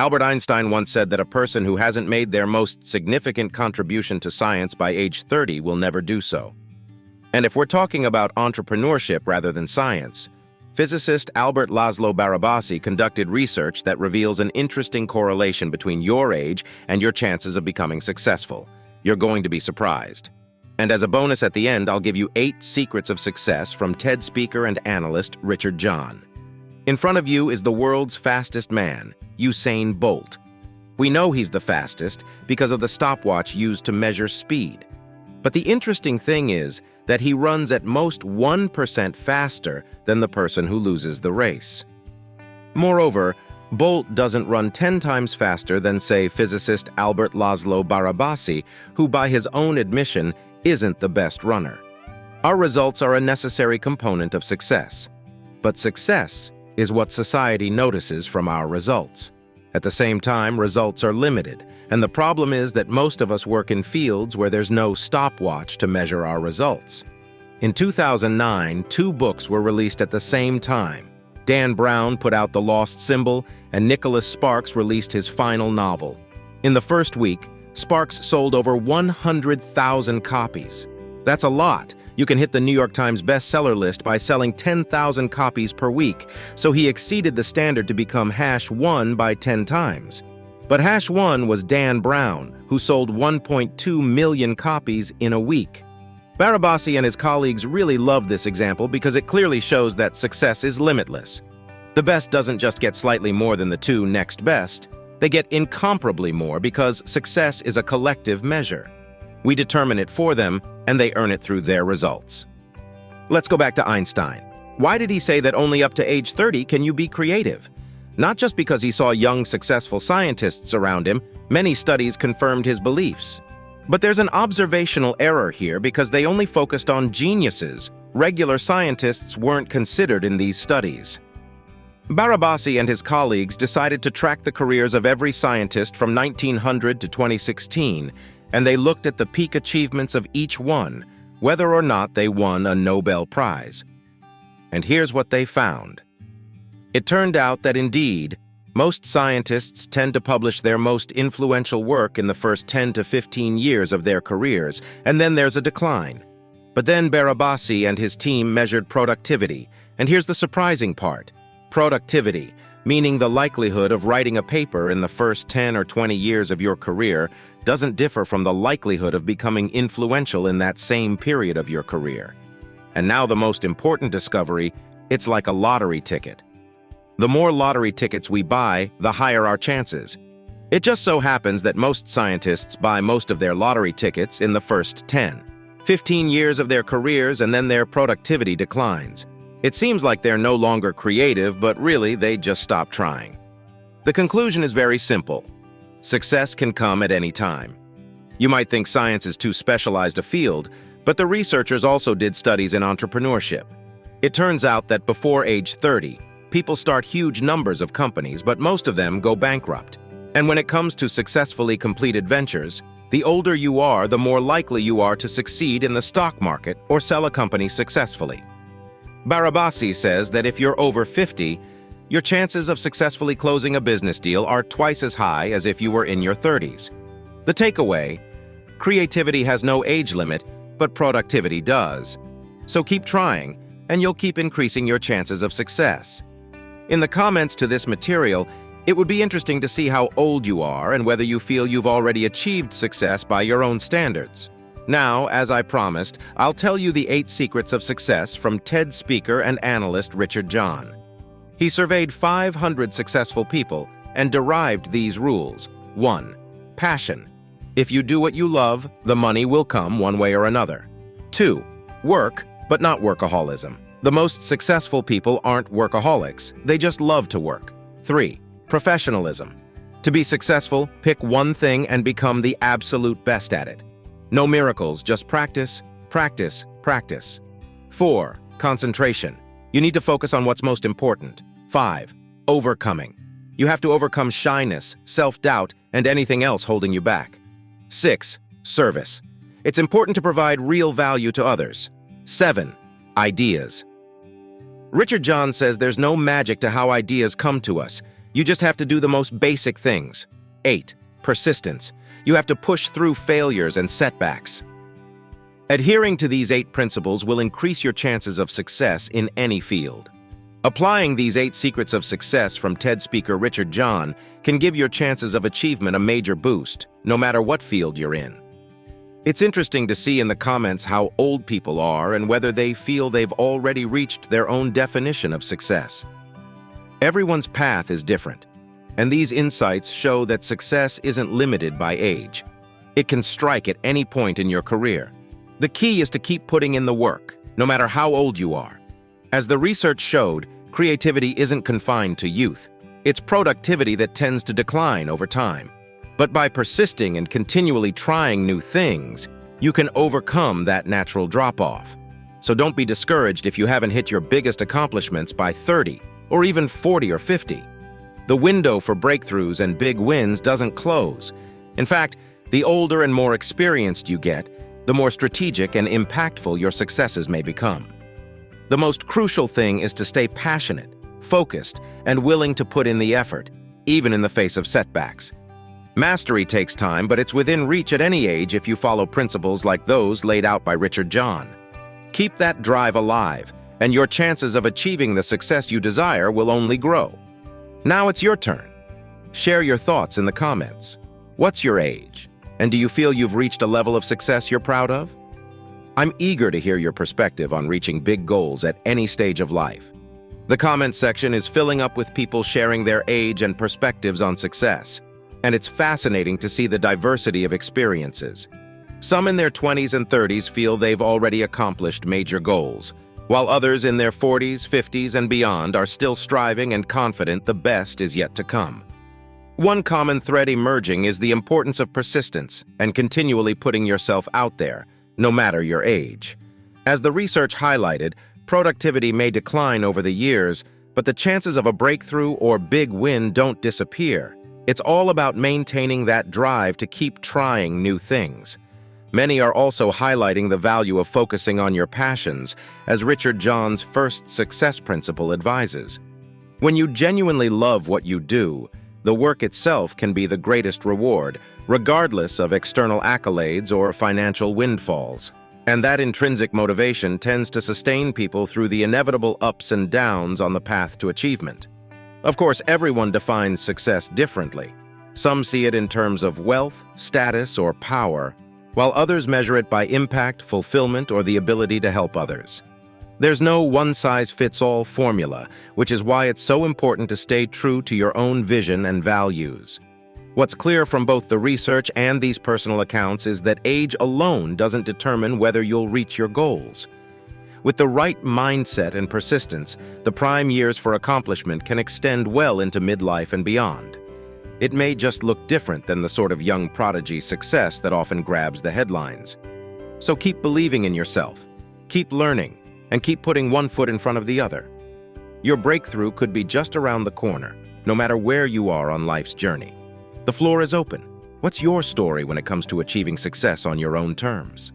Albert Einstein once said that a person who hasn't made their most significant contribution to science by age 30 will never do so. And if we're talking about entrepreneurship rather than science, physicist Albert-László Barabási conducted research that reveals an interesting correlation between your age and your chances of becoming successful. You're going to be surprised. And as a bonus at the end, I'll give you 8 secrets of success from TED speaker and analyst Richard John. In front of you is the world's fastest man, Usain Bolt. We know he's the fastest because of the stopwatch used to measure speed. But the interesting thing is that he runs at most 1% faster than the person who loses the race. Moreover, Bolt doesn't run 10 times faster than, say, physicist Albert-László Barabási, who by his own admission isn't the best runner. Our results are a necessary component of success. But success is what society notices from our results. At the same time, results are limited, and the problem is that most of us work in fields where there's no stopwatch to measure our results. In 2009, 2 books were released at the same time. Dan Brown put out The Lost Symbol, and Nicholas Sparks released his final novel. In the first week, Sparks sold over 100,000 copies. That's a lot. You can hit the New York Times bestseller list by selling 10,000 copies per week, so he exceeded the standard to become #1 by 10 times. But #1 was Dan Brown, who sold 1.2 million copies in a week. Barabási and his colleagues really loved this example because it clearly shows that success is limitless. The best doesn't just get slightly more than the 2 next best, they get incomparably more because success is a collective measure. We determine it for them, and they earn it through their results. Let's go back to Einstein. Why did he say that only up to age 30 can you be creative? Not just because he saw young, successful scientists around him, many studies confirmed his beliefs. But there's an observational error here because they only focused on geniuses. Regular scientists weren't considered in these studies. Barabási and his colleagues decided to track the careers of every scientist from 1900 to 2016, and they looked at the peak achievements of each one, whether or not they won a Nobel Prize. And here's what they found. It turned out that indeed, most scientists tend to publish their most influential work in the first 10 to 15 years of their careers, and then there's a decline. But then Barabási and his team measured productivity, and here's the surprising part. Productivity, meaning the likelihood of writing a paper in the first 10 or 20 years of your career, doesn't differ from the likelihood of becoming influential in that same period of your career. And now the most important discovery, it's like a lottery ticket. The more lottery tickets we buy, the higher our chances. It just so happens that most scientists buy most of their lottery tickets in the first 10, 15 years of their careers, and then their productivity declines. It seems like they're no longer creative, but really they just stop trying. The conclusion is very simple. Success can come at any time. You might think science is too specialized a field, but the researchers also did studies in entrepreneurship. It turns out that before age 30, people start huge numbers of companies, but most of them go bankrupt. And when it comes to successfully completed ventures, the older you are, the more likely you are to succeed in the stock market or sell a company successfully. Barabási says that if you're over 50, your chances of successfully closing a business deal are twice as high as if you were in your 30s. The takeaway: creativity has no age limit, but productivity does. So keep trying, and you'll keep increasing your chances of success. In the comments to this material, it would be interesting to see how old you are and whether you feel you've already achieved success by your own standards. Now, as I promised, I'll tell you the 8 secrets of success from TED speaker and analyst Richard John. He surveyed 500 successful people and derived these rules. 1. Passion. If you do what you love, the money will come one way or another. 2. Work, but not workaholism. The most successful people aren't workaholics, they just love to work. 3. Professionalism. To be successful, pick one thing and become the absolute best at it. No miracles, just practice, practice, practice. 4. Concentration. You need to focus on what's most important. 5. Overcoming. You have to overcome shyness, self-doubt, and anything else holding you back. 6. Service. It's important to provide real value to others. 7. Ideas. Richard John says there's no magic to how ideas come to us. You just have to do the most basic things. 8. Persistence. You have to push through failures and setbacks. Adhering to these 8 principles will increase your chances of success in any field. Applying these 8 secrets of success from TED speaker Richard John can give your chances of achievement a major boost, no matter what field you're in. It's interesting to see in the comments how old people are and whether they feel they've already reached their own definition of success. Everyone's path is different, and these insights show that success isn't limited by age. It can strike at any point in your career. The key is to keep putting in the work, no matter how old you are. As the research showed, creativity isn't confined to youth. It's productivity that tends to decline over time. But by persisting and continually trying new things, you can overcome that natural drop-off. So don't be discouraged if you haven't hit your biggest accomplishments by 30, or even 40 or 50. The window for breakthroughs and big wins doesn't close. In fact, the older and more experienced you get, the more strategic and impactful your successes may become. The most crucial thing is to stay passionate, focused, and willing to put in the effort, even in the face of setbacks. Mastery takes time, but it's within reach at any age if you follow principles like those laid out by Richard John. Keep that drive alive, and your chances of achieving the success you desire will only grow. Now it's your turn. Share your thoughts in the comments. What's your age? And do you feel you've reached a level of success you're proud of? I'm eager to hear your perspective on reaching big goals at any stage of life. The comments section is filling up with people sharing their age and perspectives on success, and it's fascinating to see the diversity of experiences. Some in their 20s and 30s feel they've already accomplished major goals, while others in their 40s, 50s, and beyond are still striving and confident the best is yet to come. One common thread emerging is the importance of persistence and continually putting yourself out there, no matter your age. As the research highlighted, productivity may decline over the years, but the chances of a breakthrough or big win don't disappear. It's all about maintaining that drive to keep trying new things. Many are also highlighting the value of focusing on your passions, as Richard John's first success principle advises. When you genuinely love what you do, the work itself can be the greatest reward, regardless of external accolades or financial windfalls. And that intrinsic motivation tends to sustain people through the inevitable ups and downs on the path to achievement. Of course, everyone defines success differently. Some see it in terms of wealth, status, or power, while others measure it by impact, fulfillment, or the ability to help others. There's no one-size-fits-all formula, which is why it's so important to stay true to your own vision and values. What's clear from both the research and these personal accounts is that age alone doesn't determine whether you'll reach your goals. With the right mindset and persistence, the prime years for accomplishment can extend well into midlife and beyond. It may just look different than the sort of young prodigy success that often grabs the headlines. So keep believing in yourself, keep learning, and keep putting one foot in front of the other. Your breakthrough could be just around the corner, no matter where you are on life's journey. The floor is open. What's your story when it comes to achieving success on your own terms?